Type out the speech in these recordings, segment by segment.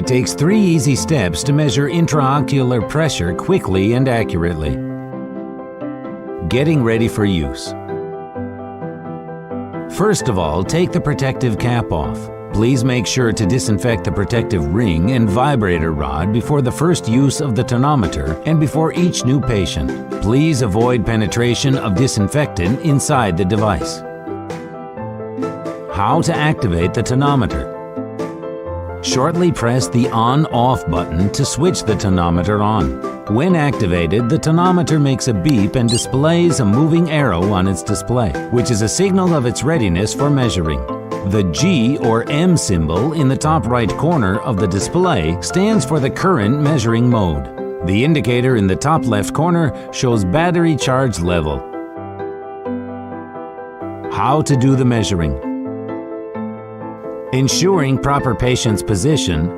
takes 3 easy steps to measure intraocular pressure quickly and accurately. Getting ready for use. First of all, take the protective cap off. Please make sure to disinfect the protective ring and vibrator rod before the first use of the tonometer and before each new patient. Please avoid penetration of disinfectant inside the device. How to activate the tonometer. Shortly press the on-off button to switch the tonometer on. When activated, the tonometer makes a beep and displays a moving arrow on its display, which is a signal of its readiness for measuring. The G or M symbol in the top right corner of the display stands for the current measuring mode. The indicator in the top left corner shows battery charge level. How to do the measuring. Ensuring proper patient's position.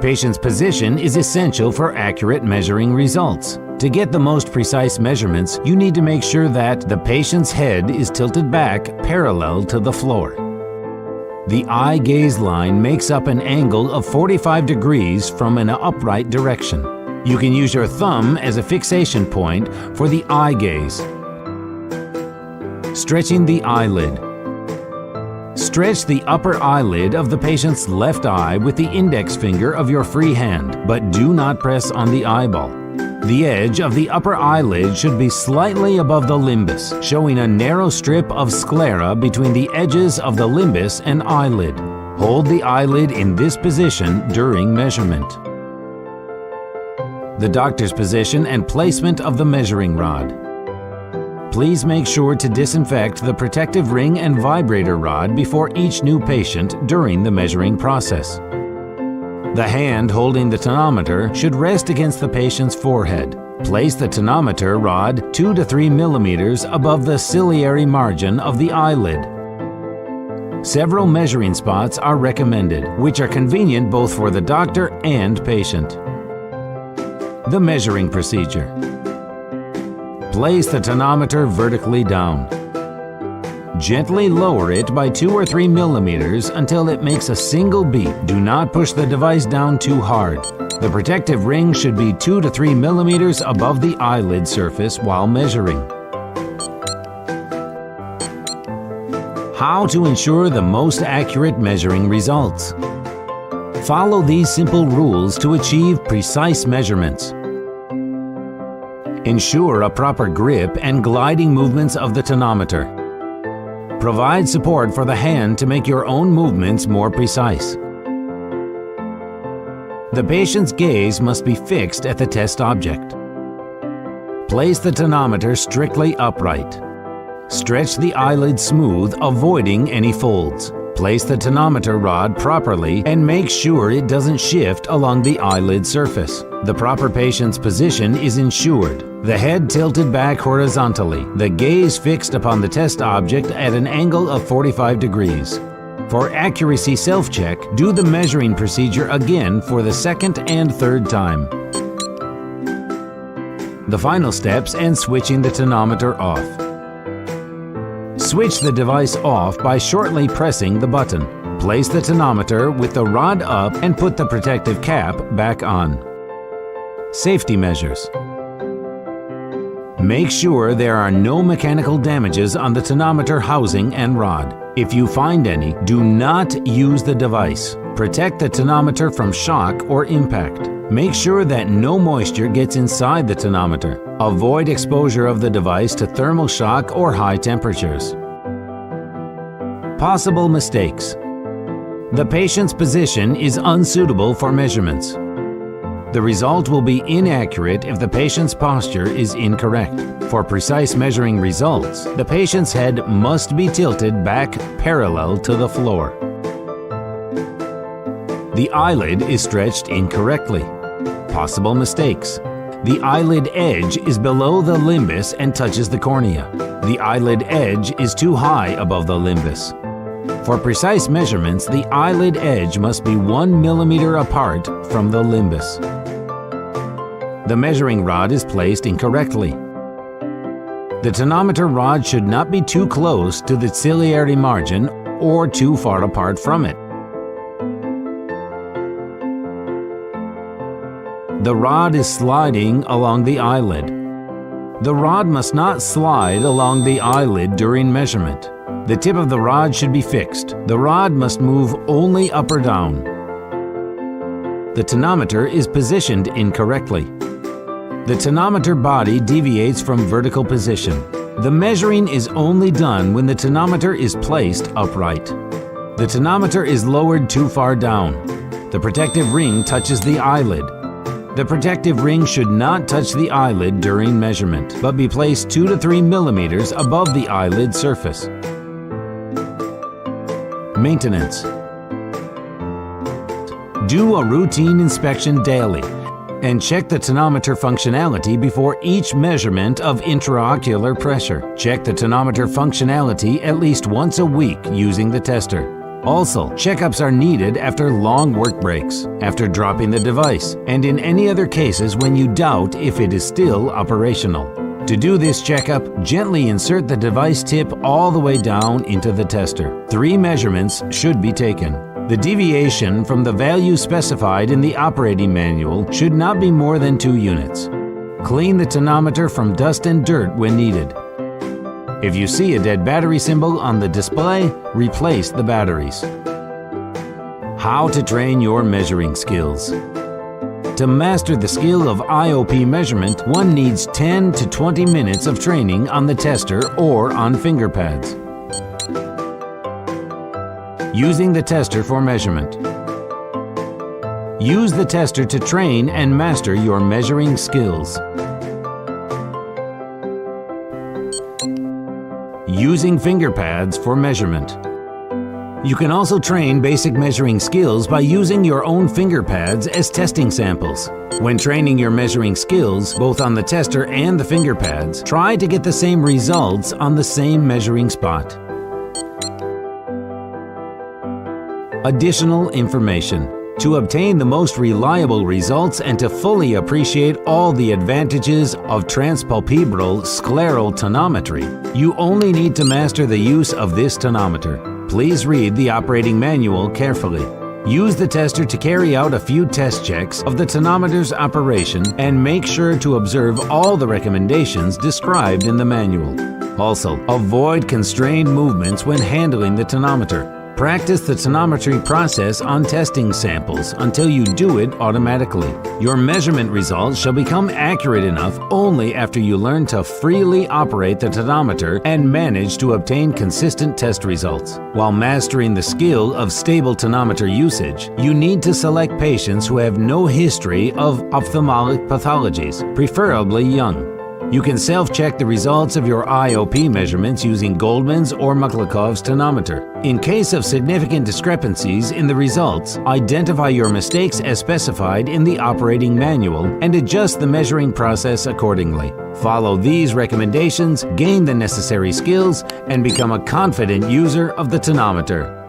Patient's position is essential for accurate measuring results. To get the most precise measurements, you need to make sure that the patient's head is tilted back parallel to the floor. The eye gaze line makes up an angle of 45 degrees from an upright direction. You can use your thumb as a fixation point for the eye gaze. Stretching the eyelid. Stretch the upper eyelid of the patient's left eye with the index finger of your free hand, but do not press on the eyeball. The edge of the upper eyelid should be slightly above the limbus, showing a narrow strip of sclera between the edges of the limbus and eyelid. Hold the eyelid in this position during measurement. The doctor's position and placement of the measuring rod. Please make sure to disinfect the protective ring and vibrator rod before each new patient during the measuring process. The hand holding the tonometer should rest against the patient's forehead. Place the tonometer rod 2 to 3 millimeters above the ciliary margin of the eyelid. Several measuring spots are recommended, which are convenient both for the doctor and patient. The measuring procedure. Place the tonometer vertically down. Gently lower it by 2 or 3 millimeters until it makes a single beep. Do not push the device down too hard. The protective ring should be 2 to 3 millimeters above the eyelid surface while measuring. How to ensure the most accurate measuring results. Follow these simple rules to achieve precise measurements. Ensure a proper grip and gliding movements of the tonometer. Provide support for the hand to make your own movements more precise. The patient's gaze must be fixed at the test object. Place the tonometer strictly upright. Stretch the eyelid smooth, avoiding any folds. Place the tonometer rod properly and make sure it doesn't shift along the eyelid surface. The proper patient's position is ensured. The head tilted back horizontally, the gaze fixed upon the test object at an angle of 45 degrees. For accuracy self-check, do the measuring procedure again for the second and third time. The final steps and switching the tonometer off. Switch the device off by shortly pressing the button. Place the tonometer with the rod up and put the protective cap back on. Safety measures. Make sure there are no mechanical damages on the tonometer housing and rod. If you find any, do not use the device. Protect the tonometer from shock or impact. Make sure that no moisture gets inside the tonometer. Avoid exposure of the device to thermal shock or high temperatures. Possible mistakes. The patient's position is unsuitable for measurements. The result will be inaccurate if the patient's posture is incorrect. For precise measuring results, the patient's head must be tilted back parallel to the floor. The eyelid is stretched incorrectly. Possible mistakes. The eyelid edge is below the limbus and touches the cornea. The eyelid edge is too high above the limbus. For precise measurements, the eyelid edge must be 1 millimeter apart from the limbus. The measuring rod is placed incorrectly. The tonometer rod should not be too close to the ciliary margin or too far apart from it. The rod is sliding along the eyelid. The rod must not slide along the eyelid during measurement. The tip of the rod should be fixed. The rod must move only up or down. The tonometer is positioned incorrectly. The tonometer body deviates from vertical position. The measuring is only done when the tonometer is placed upright. The tonometer is lowered too far down. The protective ring touches the eyelid. The protective ring should not touch the eyelid during measurement, but be placed 2 to 3 millimeters above the eyelid surface. Maintenance. Do a routine inspection daily and check the tonometer functionality before each measurement of intraocular pressure. Check the tonometer functionality at least once a week using the tester. Also, checkups are needed after long work breaks, after dropping the device, and in any other cases when you doubt if it is still operational. To do this checkup, gently insert the device tip all the way down into the tester. 3 measurements should be taken. The deviation from the value specified in the operating manual should not be more than 2 units. Clean the tonometer from dust and dirt when needed. If you see a dead battery symbol on the display, replace the batteries. How to train your measuring skills. To master the skill of IOP measurement, one needs 10 to 20 minutes of training on the tester or on finger pads. Using the tester for measurement. Use the tester to train and master your measuring skills. Using finger pads for measurement. You can also train basic measuring skills by using your own finger pads as testing samples. When training your measuring skills, both on the tester and the finger pads, try to get the same results on the same measuring spot. Additional information. To obtain the most reliable results and to fully appreciate all the advantages of transpalpebral scleral tonometry, you only need to master the use of this tonometer. Please read the operating manual carefully. Use the tester to carry out a few test checks of the tonometer's operation and make sure to observe all the recommendations described in the manual. Also, avoid constrained movements when handling the tonometer. Practice the tonometry process on testing samples until you do it automatically. Your measurement results shall become accurate enough only after you learn to freely operate the tonometer and manage to obtain consistent test results. While mastering the skill of stable tonometer usage, you need to select patients who have no history of ophthalmic pathologies, preferably young. You can self-check the results of your IOP measurements using Goldman's or Muklakov's tonometer. In case of significant discrepancies in the results, identify your mistakes as specified in the operating manual and adjust the measuring process accordingly. Follow these recommendations, gain the necessary skills, and become a confident user of the tonometer.